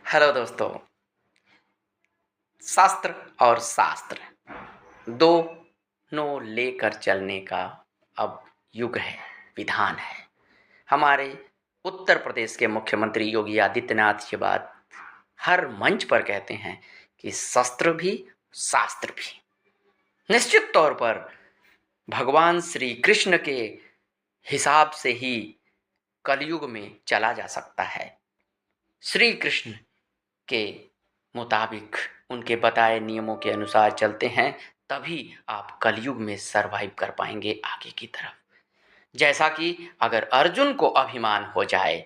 Hello दोस्तों। शास्त्र और शास्त्र दोनों लेकर चलने का अब युग है, विधान है। हमारे उत्तर प्रदेश के मुख्यमंत्री योगी आदित्यनाथ ये बात हर मंच पर कहते हैं कि शस्त्र भी शास्त्र भी। निश्चित तौर पर भगवान श्री कृष्ण के हिसाब से ही कलयुग में चला जा सकता है। श्री कृष्ण के मुताबिक उनके बताए नियमों के अनुसार चलते हैं, तभी आप कलयुग में सरवाइव कर पाएंगे आगे की तरफ। जैसा कि अगर अर्जुन को अभिमान हो जाए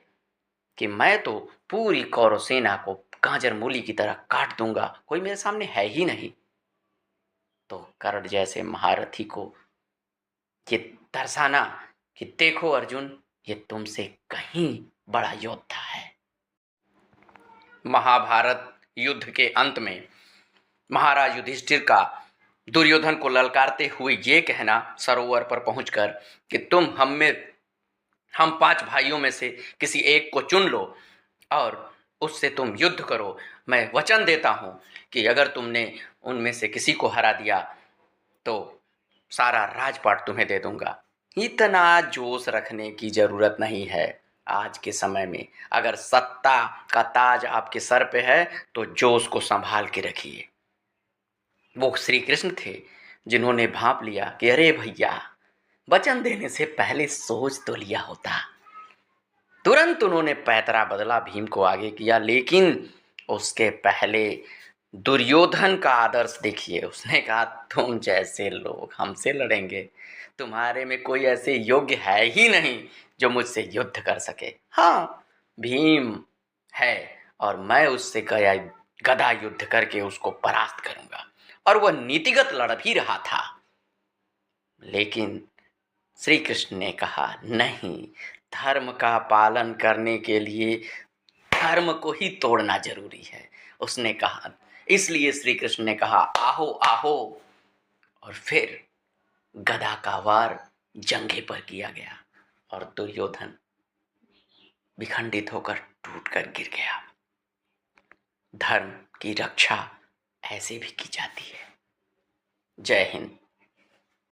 कि मैं तो पूरी कौरव सेना को गाजर मूली की तरह काट दूंगा, कोई मेरे सामने है ही नहीं, तो कर्ण जैसे महारथी को ये दर्शाना कि देखो अर्जुन, ये तुमसे कहीं बड़ा योद्धा है। महाभारत युद्ध के अंत में महाराज युधिष्ठिर का दुर्योधन को ललकारते हुए ये कहना सरोवर पर पहुंचकर कि तुम हम 5 भाइयों में से किसी एक को चुन लो और उससे तुम युद्ध करो। मैं वचन देता हूं कि अगर तुमने उनमें से किसी को हरा दिया तो सारा राजपाट तुम्हें दे दूंगा। इतना जोश रखने की जरूरत नहीं है। आज के समय में अगर सत्ता का ताज आपके सर पे है तो जोश को संभाल के रखिए। वो श्री कृष्ण थे जिन्होंने भांप लिया कि अरे भैया, वचन देने से पहले सोच तो लिया होता। तुरंत उन्होंने पैतरा बदला, भीम को आगे किया, लेकिन उसके पहले दुर्योधन का आदर्श देखिए। उसने कहा तुम जैसे लोग हमसे लड़ेंगे, तुम्हारे में कोई ऐसे योग्य है ही नहीं जो मुझसे युद्ध कर सके। हाँ, भीम है और मैं उससे गदा युद्ध करके उसको परास्त करूंगा। और वह नीतिगत लड़ भी रहा था, लेकिन श्री कृष्ण ने कहा नहीं, धर्म का पालन करने के लिए धर्म को ही तोड़ना जरूरी है। उसने कहा, इसलिए श्री कृष्ण ने कहा आहो आहो, और फिर गदा का वार जंघे पर किया गया और दुर्योधन विखंडित होकर टूटकर गिर गया। धर्म की रक्षा ऐसे भी की जाती है। जय हिंद।